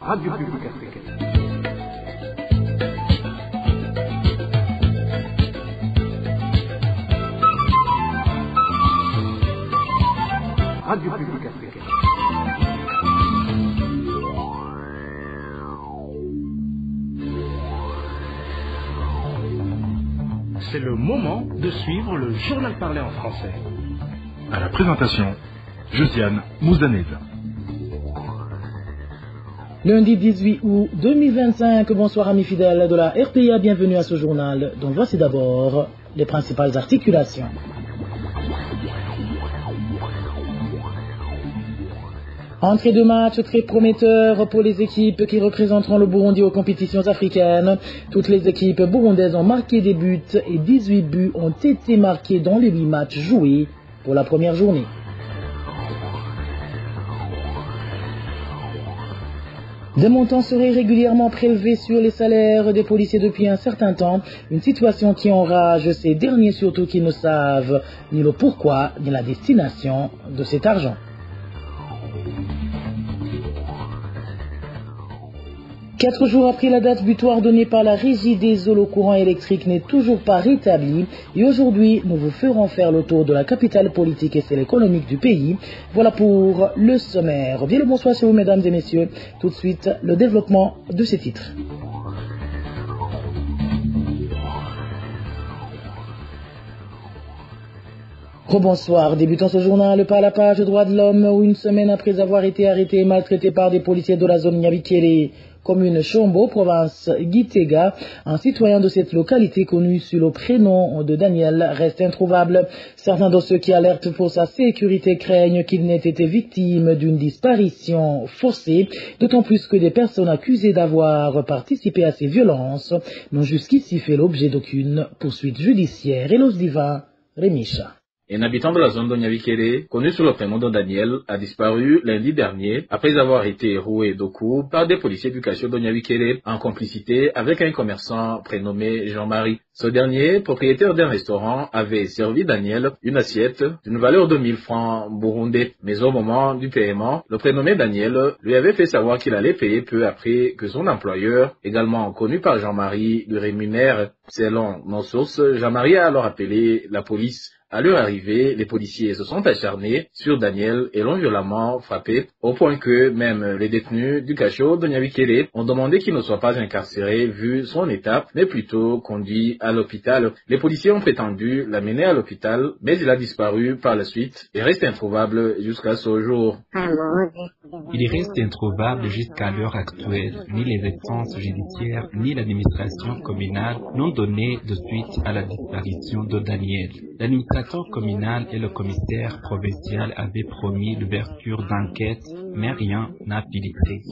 Radio Publique Africaine. Radio Publique Africaine. C'est le moment de suivre le journal parlé en français. À la présentation, Josiane Mouzanez. Lundi 18 août 2025, bonsoir amis fidèles de la RPA, bienvenue à ce journal dont voici d'abord les principales articulations. Entrée de match très prometteur pour les équipes qui représenteront le Burundi aux compétitions africaines. Toutes les équipes burundaises ont marqué des buts et 18 buts ont été marqués dans les 8 matchs joués pour la première journée. Des montants seraient régulièrement prélevés sur les salaires des policiers depuis un certain temps, une situation qui enrage ces derniers, surtout qui ne savent ni le pourquoi ni la destination de cet argent. 4 jours après la date butoir donnée par la régie des eaux, le courant électrique n'est toujours pas rétabli. Et aujourd'hui, nous vous ferons faire le tour de la capitale politique et celle économique du pays. Voilà pour le sommaire. Bien le bonsoir sur vous, mesdames et messieurs. Tout de suite, le développement de ces titres. Rebonsoir, débutons ce journal par la page droits de l'homme où une semaine après avoir été arrêté et maltraité par des policiers de la zone Nyabikere, commune Chombo, province Gitega, un citoyen de cette localité connu sous le prénom de Daniel reste introuvable. Certains de ceux qui alertent pour sa sécurité craignent qu'il n'ait été victime d'une disparition forcée, d'autant plus que des personnes accusées d'avoir participé à ces violences n'ont jusqu'ici fait l'objet d'aucune poursuite judiciaire. Elos Diva, Remisha. Un habitant de la zone de Nyabikere, connu sous le prénom de Daniel, a disparu lundi dernier après avoir été roué de coups par des policiers du quartier de Nyabikere en complicité avec un commerçant prénommé Jean-Marie. Ce dernier, propriétaire d'un restaurant, avait servi Daniel une assiette d'une valeur de 1000 francs burundais. Mais au moment du paiement, le prénommé Daniel lui avait fait savoir qu'il allait payer peu après que son employeur, également connu par Jean-Marie, lui rémunère. Selon nos sources, Jean-Marie a alors appelé la police. À leur arrivée, les policiers se sont acharnés sur Daniel et l'ont violemment frappé, au point que même les détenus du cachot de Nyabikere ont demandé qu'il ne soit pas incarcéré vu son état, mais plutôt conduit à l'hôpital. Les policiers ont prétendu l'amener à l'hôpital, mais il a disparu par la suite et reste introuvable jusqu'à ce jour. Il reste introuvable jusqu'à l'heure actuelle. Ni les instances judiciaires ni l'administration communale n'ont donné de suite à la disparition de Daniel. L'administrateur communal et le commissaire provincial avaient promis l'ouverture d'enquête, mais rien n'a filtré.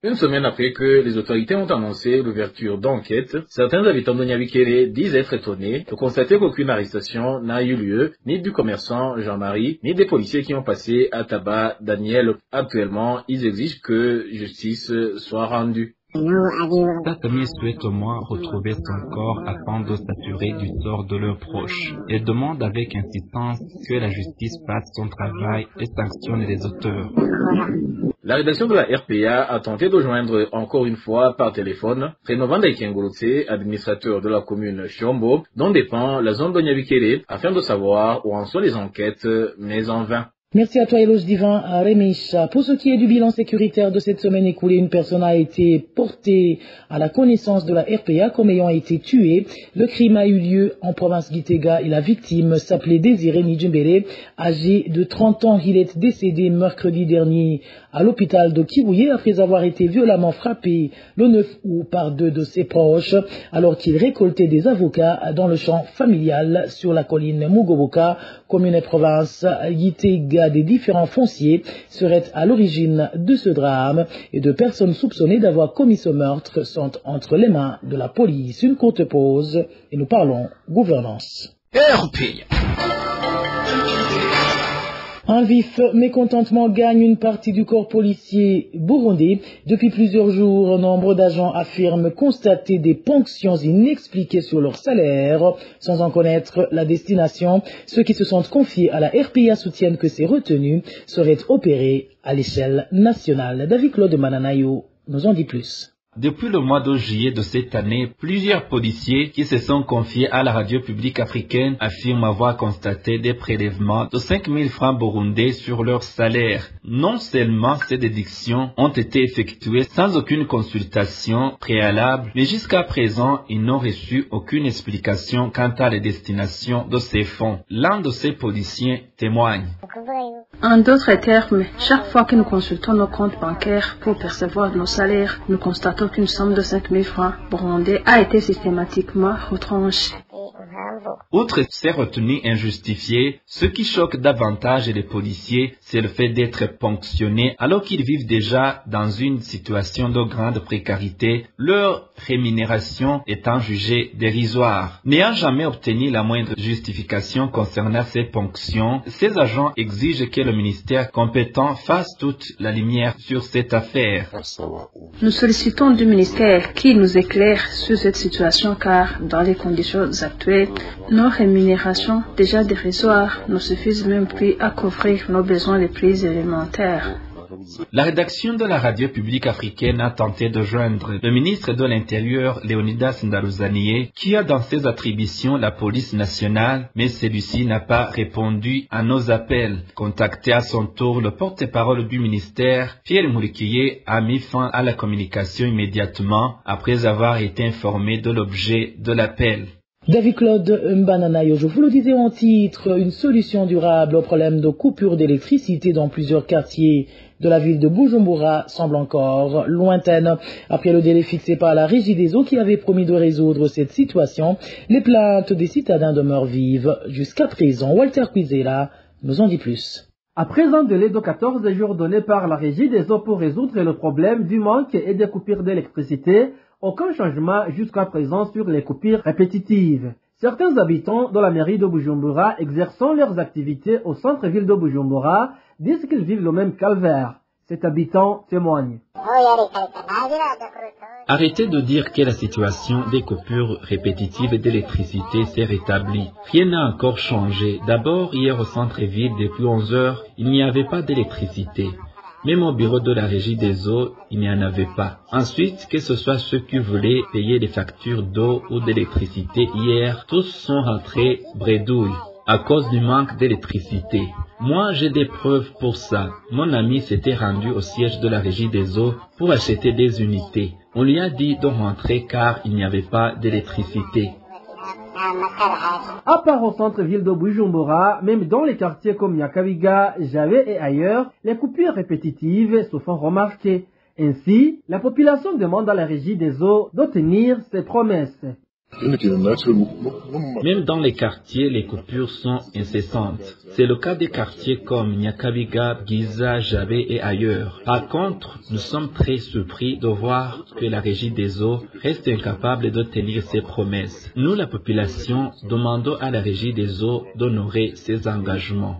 Une semaine après que les autorités ont annoncé l'ouverture d'enquête, certains habitants de Nyabikere disent être étonnés de constater qu'aucune arrestation n'a eu lieu, ni du commerçant Jean-Marie, ni des policiers qui ont passé à tabac Daniel. Actuellement, ils exigent que justice soit rendue. Sa famille souhaite au moins retrouver son corps afin de s'assurer du sort de leurs proches. Elle demande avec insistance que la justice fasse son travail et sanctionne les auteurs. La rédaction de la RPA a tenté de joindre encore une fois par téléphone Renovanda Ikengurutse, administrateur de la commune Chombo, dont dépend la zone de Nyabikere, afin de savoir où en sont les enquêtes, mais en vain. Merci à toi, Eloge Divin, Remisha. Pour ce qui est du bilan sécuritaire de cette semaine écoulée, une personne a été portée à la connaissance de la RPA comme ayant été tuée. Le crime a eu lieu en province Gitega et la victime s'appelait Désiré Nidjumbere, âgé de 30 ans. Il est décédé mercredi dernier à l'hôpital de Kiwouye après avoir été violemment frappé le 9 août par 2 de ses proches alors qu'il récoltait des avocats dans le champ familial sur la colline Mugoboka, commune et province Gitega. Des différents fonciers seraient à l'origine de ce drame et de personnes soupçonnées d'avoir commis ce meurtre sont entre les mains de la police. Une courte pause et nous parlons gouvernance. RPA. Un vif mécontentement gagne une partie du corps policier burundais. Depuis plusieurs jours, nombre d'agents affirment constater des ponctions inexpliquées sur leur salaire, sans en connaître la destination. Ceux qui se sentent confiés à la RPA soutiennent que ces retenues seraient opérées à l'échelle nationale. David Claude Mananayo nous en dit plus. Depuis le mois de juillet de cette année, plusieurs policiers qui se sont confiés à la radio publique africaine affirment avoir constaté des prélèvements de 5 000 francs burundais sur leur salaire. Non seulement ces déductions ont été effectuées sans aucune consultation préalable, mais jusqu'à présent, ils n'ont reçu aucune explication quant à la destination de ces fonds. L'un de ces policiers témoigne. En d'autres termes, chaque fois que nous consultons nos comptes bancaires pour percevoir nos salaires, nous constatons qu'une somme de 5 000 francs burundais a été systématiquement retranchée. Outre ces retenues injustifiées, ce qui choque davantage les policiers, c'est le fait d'être ponctionnés alors qu'ils vivent déjà dans une situation de grande précarité, leur rémunération étant jugée dérisoire. N'ayant jamais obtenu la moindre justification concernant ces ponctions, ces agents exigent que le ministère compétent fasse toute la lumière sur cette affaire. Nous sollicitons du ministère qu'il nous éclaire sur cette situation car, dans les conditions actuelles, nos rémunérations déjà dérisoires ne suffisent même plus à couvrir nos besoins les plus élémentaires. La rédaction de la radio publique africaine a tenté de joindre le ministre de l'Intérieur, Léonidas Ndaruzanié, qui a dans ses attributions la police nationale, mais celui-ci n'a pas répondu à nos appels. Contacté à son tour, le porte-parole du ministère, Pierre Mourikiye, a mis fin à la communication immédiatement après avoir été informé de l'objet de l'appel. David Claude Mbananayo, je vous le disais en titre, une solution durable au problème de coupure d'électricité dans plusieurs quartiers de la ville de Bujumbura semble encore lointaine. Après le délai fixé par la Régie des eaux qui avait promis de résoudre cette situation, les plaintes des citadins demeurent vives. Jusqu'à présent, Walter Quizela nous en dit plus. Après un délai de 14 jours donné par la Régie des eaux pour résoudre le problème du manque et des coupures d'électricité, aucun changement jusqu'à présent sur les coupures répétitives. Certains habitants de la mairie de Bujumbura exerçant leurs activités au centre-ville de Bujumbura disent qu'ils vivent le même calvaire. Cet habitant témoigne. Arrêtez de dire que la situation des coupures répétitives d'électricité s'est rétablie. Rien n'a encore changé. D'abord, hier au centre-ville, depuis 11 heures, il n'y avait pas d'électricité. Même au bureau de la Régie des eaux, il n'y en avait pas. Ensuite, que ce soit ceux qui voulaient payer les factures d'eau ou d'électricité hier, tous sont rentrés bredouilles à cause du manque d'électricité. Moi, j'ai des preuves pour ça. Mon ami s'était rendu au siège de la Régie des eaux pour acheter des unités. On lui a dit de rentrer car il n'y avait pas d'électricité. À part au centre-ville de Bujumbura, même dans les quartiers comme Nyakabiga, Javé et ailleurs, les coupures répétitives se font remarquer. Ainsi, la population demande à la Régie des eaux de tenir ses promesses. Même dans les quartiers, les coupures sont incessantes. C'est le cas des quartiers comme Nyakabiga, Giza, Javé et ailleurs. Par contre, nous sommes très surpris de voir que la Régie des eaux reste incapable de tenir ses promesses. Nous, la population, demandons à la Régie des eaux d'honorer ses engagements.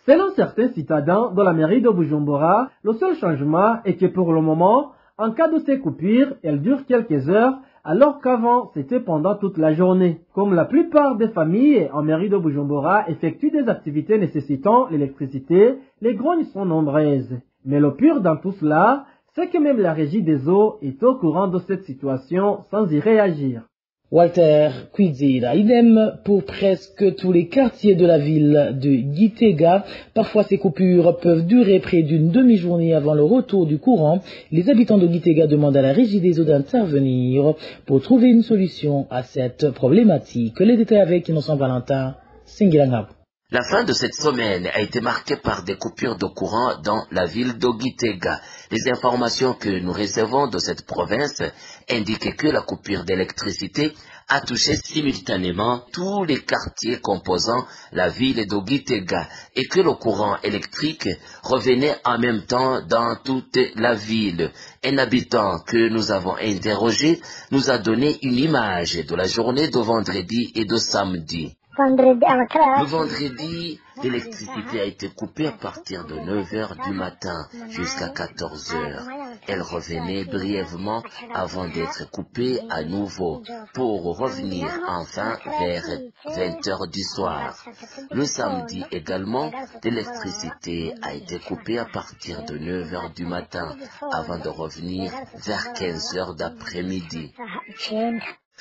Selon certains citadins de la mairie de Bujumbura, le seul changement est que pour le moment, en cas de ces coupures, elles durent quelques heures, alors qu'avant, c'était pendant toute la journée. Comme la plupart des familles en mairie de Bujumbura effectuent des activités nécessitant l'électricité, les grognes sont nombreuses. Mais le pire dans tout cela, c'est que même la Régie des eaux est au courant de cette situation sans y réagir. Walter Quizila, idem pour presque tous les quartiers de la ville de Gitega. Parfois, ces coupures peuvent durer près d'une demi-journée avant le retour du courant. Les habitants de Gitega demandent à la Régie des eaux d'intervenir pour trouver une solution à cette problématique. Les détails avec Innocent Valentin, Singilangab. La fin de cette semaine a été marquée par des coupures de courant dans la ville d'Ogitega. Les informations que nous recevons de cette province indiquent que la coupure d'électricité a touché simultanément tous les quartiers composant la ville d'Ogitega et que le courant électrique revenait en même temps dans toute la ville. Un habitant que nous avons interrogé nous a donné une image de la journée de vendredi et de samedi. Le vendredi, l'électricité a été coupée à partir de 9h du matin jusqu'à 14h. Elle revenait brièvement avant d'être coupée à nouveau pour revenir enfin vers 20h du soir. Le samedi également, l'électricité a été coupée à partir de 9h du matin avant de revenir vers 15h d'après-midi.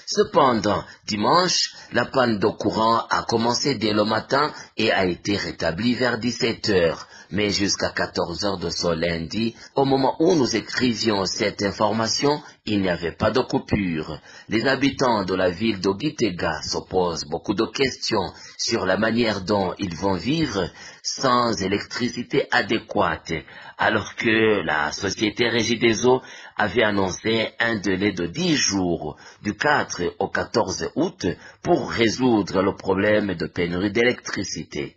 Cependant, dimanche, la panne de courant a commencé dès le matin et a été rétablie vers 17h. Mais jusqu'à 14h de ce lundi, au moment où nous écrivions cette information, il n'y avait pas de coupure. Les habitants de la ville de Gitega se posent beaucoup de questions sur la manière dont ils vont vivre sans électricité adéquate, alors que la société Régie des Eaux avait annoncé un délai de 10 jours, du 4 au 14 août, pour résoudre le problème de pénurie d'électricité.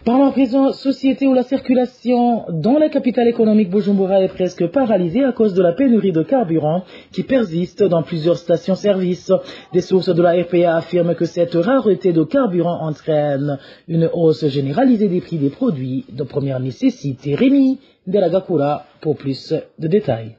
Parlons à présent société où la circulation dans la capitale économique Bujumbura est presque paralysée à cause de la pénurie de carburant qui persiste dans plusieurs stations-service. Des sources de la RPA affirment que cette rareté de carburant entraîne une hausse généralisée des prix des produits de première nécessité. Rémi Delagakura pour plus de détails.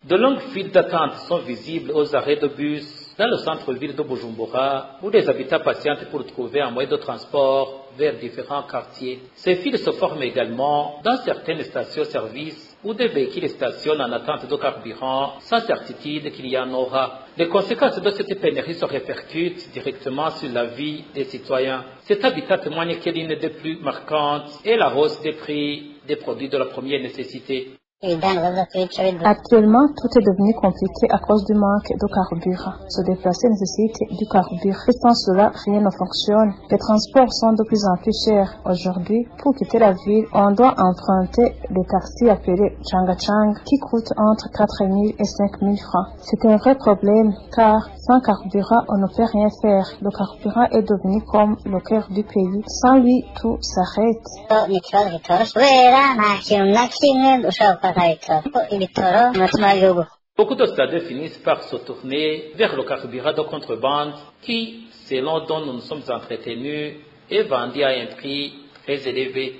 De longues files d'attente sont visibles aux arrêts de bus dans le centre-ville de Bujumbura, où les habitants patientent pour trouver un moyen de transport vers différents quartiers. Ces files se forment également dans certaines stations-service où des véhicules stationnent en attente de carburant sans certitude qu'il y en aura. Les conséquences de cette pénurie se répercutent directement sur la vie des citoyens. Cet habitat témoigne que l'une des plus marquantes est la hausse des prix des produits de la première nécessité. Actuellement, tout est devenu compliqué à cause du manque de carburant. Se déplacer nécessite du carburant. Et sans cela, rien ne fonctionne. Les transports sont de plus en plus chers. Aujourd'hui, pour quitter la ville, on doit emprunter le taxi appelé Changa Chang qui coûte entre 4 000 et 5 000 francs. C'est un vrai problème car sans carburant, on ne peut rien faire. Le carburant est devenu comme le cœur du pays. Sans lui, tout s'arrête. Beaucoup de stades finissent par se tourner vers le carburant de contrebande qui, selon dont nous nous sommes entretenus, est vendu à un prix très élevé.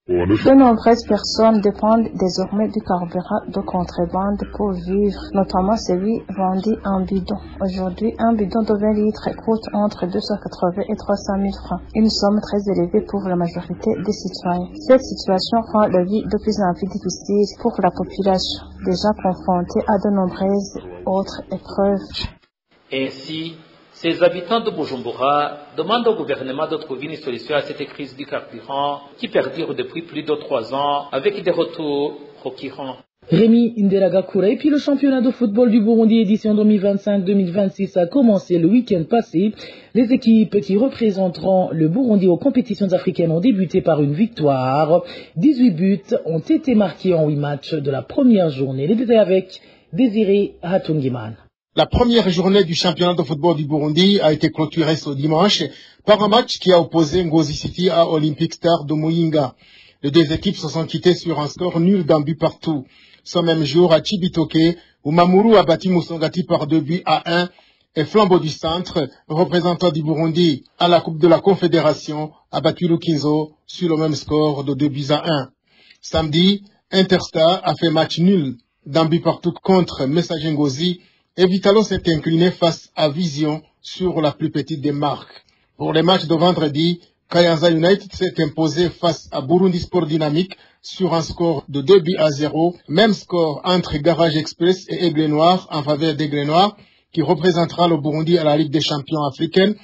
De nombreuses personnes dépendent désormais du carburant de contrebande pour vivre, notamment celui vendu en bidon. Aujourd'hui, un bidon de 20 litres coûte entre 280 et 300 000 francs, une somme très élevée pour la majorité des citoyens. Cette situation rend la vie de plus en plus difficile pour la population, déjà confrontée à de nombreuses autres épreuves. Ainsi, ces habitants de Bujumbura demandent au gouvernement de trouver une solution à cette crise du carburant qui perdure depuis plus de 3 ans avec des retours récurrents. Rémi Ndelagakura. Et puis le championnat de football du Burundi édition 2025-2026 a commencé le week-end passé. Les équipes qui représenteront le Burundi aux compétitions africaines ont débuté par une victoire. 18 buts ont été marqués en 8 matchs de la première journée. Les détails avec Désiré Hatungiman. La première journée du championnat de football du Burundi a été clôturée ce dimanche par un match qui a opposé Ngozi City à Olympic Star de Muyinga. Les deux équipes se sont quittées sur un score nul d'un but partout. Ce même jour, à Chibitoke, où Mamourou a battu Musongati par 2 buts à 1, et Flambeau du Centre, représentant du Burundi à la Coupe de la Confédération, a battu Lukinzo sur le même score de 2 buts à 1. Samedi, Interstar a fait match nul d'un but partout contre Messager Ngozi, et Vitalo s'est incliné face à Vision sur la plus petite des marques. Pour les matchs de vendredi, Kayanza United s'est imposé face à Burundi Sport Dynamique sur un score de 2 buts à 0. Même score entre Garage Express et Aigle Noir en faveur d'Aigle Noir, qui représentera le Burundi à la Ligue des champions africaine.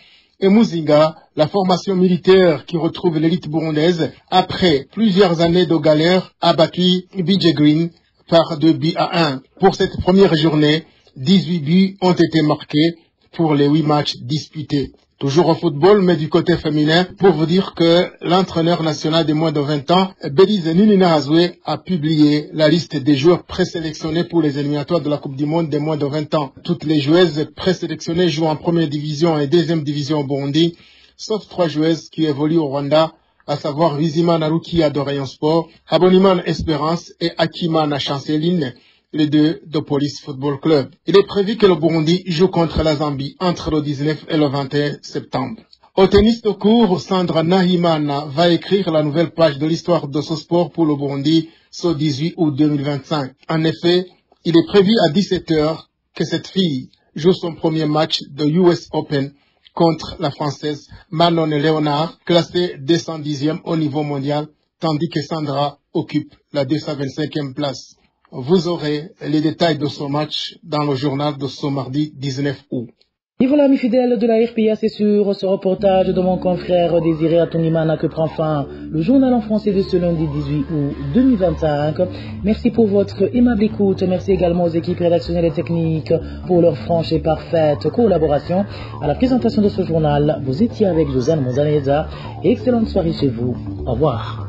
Et Muzinga, la formation militaire qui retrouve l'élite burundaise après plusieurs années de galère, a battu BJ Green par 2 buts à 1. Pour cette première journée, 18 buts ont été marqués pour les 8 matchs disputés. Toujours au football, mais du côté féminin, pour vous dire que l'entraîneur national des moins de 20 ans, Belize Ninina Azoué, a publié la liste des joueurs présélectionnés pour les éliminatoires de la Coupe du Monde des moins de 20 ans. Toutes les joueuses présélectionnées jouent en première division et deuxième division au Burundi, sauf 3 joueuses qui évoluent au Rwanda, à savoir Vizima Narukia de Rayon Sport, Aboniman Espérance et Akimana Chanceline, les deux de Police Football Club. Il est prévu que le Burundi joue contre la Zambie entre le 19 et le 21 septembre. Au tennis de cours, Sandra Nahimana va écrire la nouvelle page de l'histoire de ce sport pour le Burundi ce 18 août 2025. En effet, il est prévu à 17h que cette fille joue son premier match de US Open contre la Française Manon Léonard, classée 210e au niveau mondial, tandis que Sandra occupe la 225e place. Vous aurez les détails de ce match dans le journal de ce mardi 19 août. Et voilà, amis fidèles de la RPA, c'est sur ce reportage de mon confrère Désiré Atonimana que prend fin le journal en français de ce lundi 18 août 2025. Merci pour votre aimable écoute. Merci également aux équipes rédactionnelles et techniques pour leur franche et parfaite collaboration. À la présentation de ce journal, vous étiez avec Josiane Mouzaneza. Excellente soirée chez vous. Au revoir.